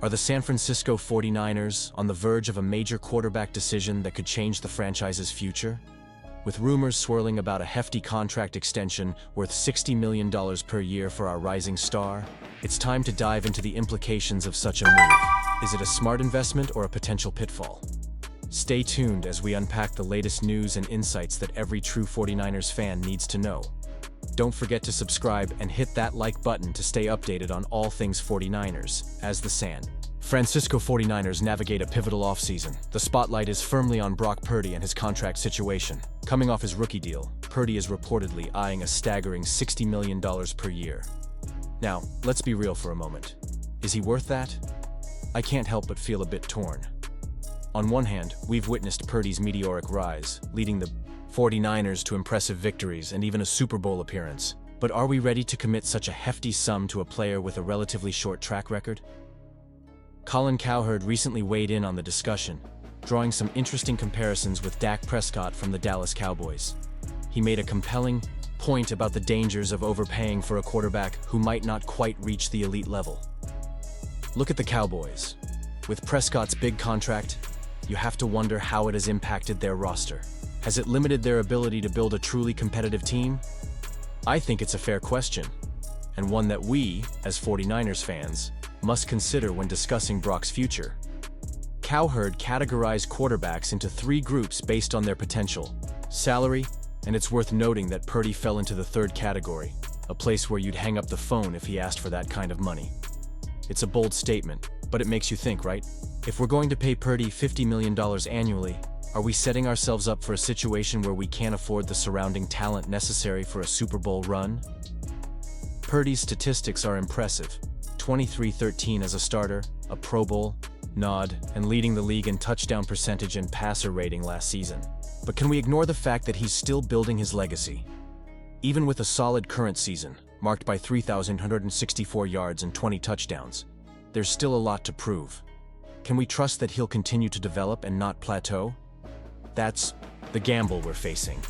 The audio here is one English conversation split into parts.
Are the San Francisco 49ers on the verge of a major quarterback decision that could change the franchise's future? With rumors swirling about a hefty contract extension worth $60 million per year for our rising star, it's time to dive into the implications of such a move. Is it a smart investment or a potential pitfall? Stay tuned as we unpack the latest news and insights that every true 49ers fan needs to know. Don't forget to subscribe and hit that like button to stay updated on all things 49ers. As the San Francisco 49ers navigate a pivotal offseason, the spotlight is firmly on Brock Purdy and his contract situation. Coming off his rookie deal, Purdy is reportedly eyeing a staggering $60 million per year. Now, let's be real for a moment. Is he worth that? I can't help but feel a bit torn. On one hand, we've witnessed Purdy's meteoric rise, leading the 49ers to impressive victories and even a Super Bowl appearance. But are we ready to commit such a hefty sum to a player with a relatively short track record? Colin Cowherd recently weighed in on the discussion, drawing some interesting comparisons with Dak Prescott from the Dallas Cowboys. He made a compelling point about the dangers of overpaying for a quarterback who might not quite reach the elite level. Look at the Cowboys. With Prescott's big contract, you have to wonder how it has impacted their roster. Has it limited their ability to build a truly competitive team? I think it's a fair question, and one that we, as 49ers fans, must consider when discussing Brock's future. Cowherd categorized quarterbacks into three groups based on their potential: salary, and it's worth noting that Purdy fell into the third category, a place where you'd hang up the phone if he asked for that kind of money. It's a bold statement, but it makes you think, right? If we're going to pay Purdy $50 million annually, are we setting ourselves up for a situation where we can't afford the surrounding talent necessary for a Super Bowl run? Purdy's statistics are impressive: 23-13 as a starter, a Pro Bowl nod, and leading the league in touchdown percentage and passer rating last season. But can we ignore the fact that he's still building his legacy? Even with a solid current season, marked by 3,164 yards and 20 touchdowns, there's still a lot to prove. Can we trust that he'll continue to develop and not plateau? That's the gamble we're facing.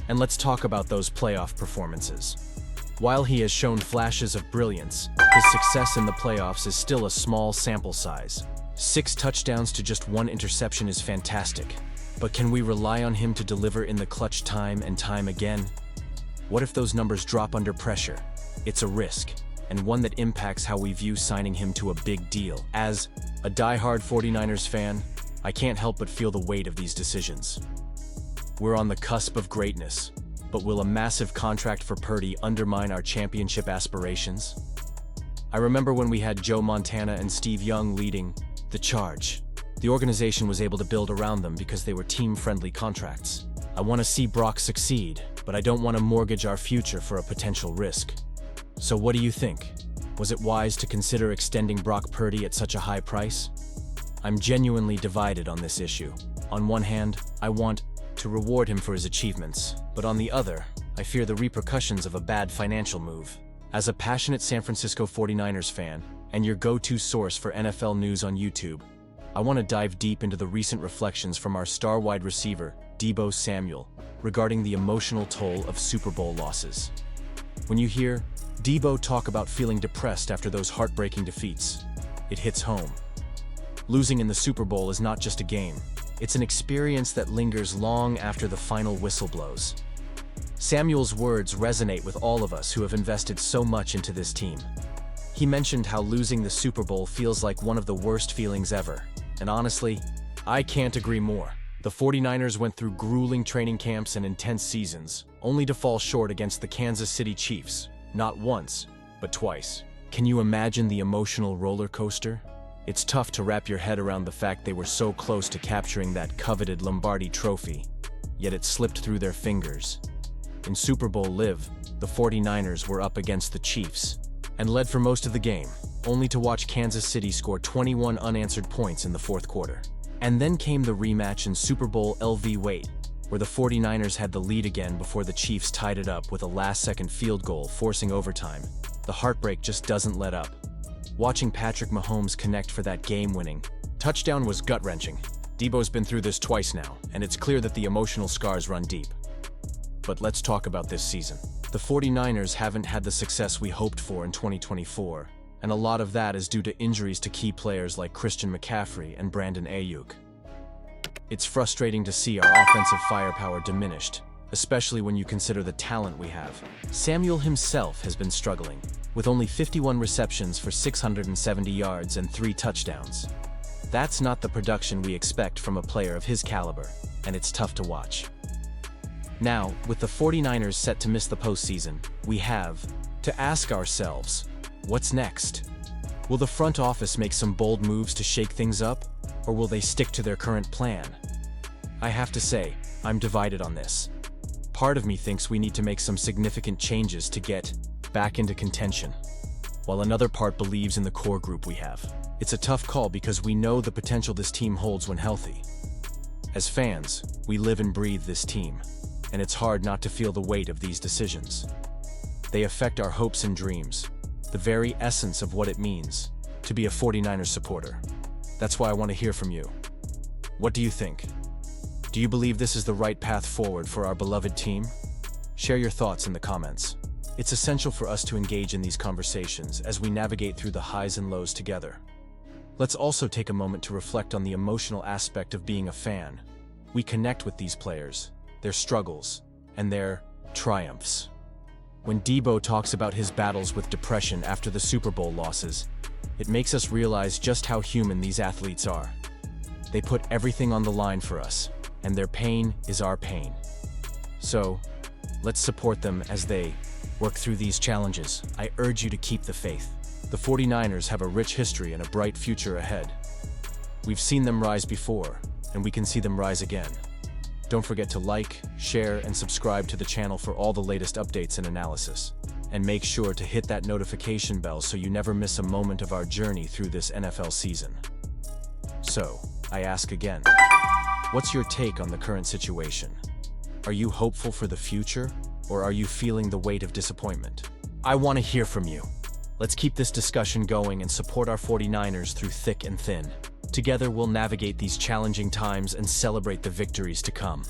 And let's talk about those playoff performances. While he has shown flashes of brilliance, his success in the playoffs is still a small sample size. 6 touchdowns to just 1 interception is fantastic. But can we rely on him to deliver in the clutch time and time again? What if those numbers drop under pressure? It's a risk, and one that impacts how we view signing him to a big deal. As a die-hard 49ers fan, I can't help but feel the weight of these decisions. We're on the cusp of greatness, but will a massive contract for Purdy undermine our championship aspirations? I remember when we had Joe Montana and Steve Young leading the charge. The organization was able to build around them because they were team-friendly contracts. I want to see Brock succeed, but I don't want to mortgage our future for a potential risk. So what do you think? Was it wise to consider extending Brock Purdy at such a high price? I'm genuinely divided on this issue. On one hand, I want to reward him for his achievements, but on the other, I fear the repercussions of a bad financial move. As a passionate San Francisco 49ers fan, and your go-to source for NFL news on YouTube, I want to dive deep into the recent reflections from our star wide receiver, Deebo Samuel, regarding the emotional toll of Super Bowl losses. When you hear Deebo talk about feeling depressed after those heartbreaking defeats, it hits home. Losing in the Super Bowl is not just a game. It's an experience that lingers long after the final whistle blows. Samuel's words resonate with all of us who have invested so much into this team. He mentioned how losing the Super Bowl feels like one of the worst feelings ever. And honestly, I can't agree more. The 49ers went through grueling training camps and intense seasons, only to fall short against the Kansas City Chiefs, not once, but twice. Can you imagine the emotional roller coaster? It's tough to wrap your head around the fact they were so close to capturing that coveted Lombardi trophy, yet it slipped through their fingers. In Super Bowl Live, the 49ers were up against the Chiefs and led for most of the game, only to watch Kansas City score 21 unanswered points in the fourth quarter. And then came the rematch in Super Bowl LV Wait, where the 49ers had the lead again before the Chiefs tied it up with a last-second field goal, forcing overtime. The heartbreak just doesn't let up. Watching Patrick Mahomes connect for that game-winning touchdown was gut-wrenching. Deebo's been through this twice now, and it's clear that the emotional scars run deep. But let's talk about this season. The 49ers haven't had the success we hoped for in 2024, and a lot of that is due to injuries to key players like Christian McCaffrey and Brandon Ayuk. It's frustrating to see our offensive firepower diminished, especially when you consider the talent we have. Samuel himself has been struggling, with only 51 receptions for 670 yards and 3 touchdowns. That's not the production we expect from a player of his caliber, and it's tough to watch. Now, with the 49ers set to miss the postseason, we have to ask ourselves, what's next? Will the front office make some bold moves to shake things up, or will they stick to their current plan? I have to say, I'm divided on this. Part of me thinks we need to make some significant changes to get back into contention, while another part believes in the core group we have. It's a tough call because we know the potential this team holds when healthy. As fans, we live and breathe this team, and it's hard not to feel the weight of these decisions. They affect our hopes and dreams, the very essence of what it means to be a 49ers supporter. That's why I want to hear from you. What do you think? Do you believe this is the right path forward for our beloved team? Share your thoughts in the comments. It's essential for us to engage in these conversations as we navigate through the highs and lows together. Let's also take a moment to reflect on the emotional aspect of being a fan. We connect with these players, their struggles, and their triumphs. When Debo talks about his battles with depression after the Super Bowl losses, it makes us realize just how human these athletes are. They put everything on the line for us, and their pain is our pain. So, let's support them as they work through these challenges. I urge you to keep the faith. The 49ers have a rich history and a bright future ahead. We've seen them rise before, and we can see them rise again. Don't forget to like, share, and subscribe to the channel for all the latest updates and analysis. And make sure to hit that notification bell so you never miss a moment of our journey through this NFL season. So, I ask again, what's your take on the current situation? Are you hopeful for the future, or are you feeling the weight of disappointment? I want to hear from you. Let's keep this discussion going and support our 49ers through thick and thin. Together we'll navigate these challenging times and celebrate the victories to come.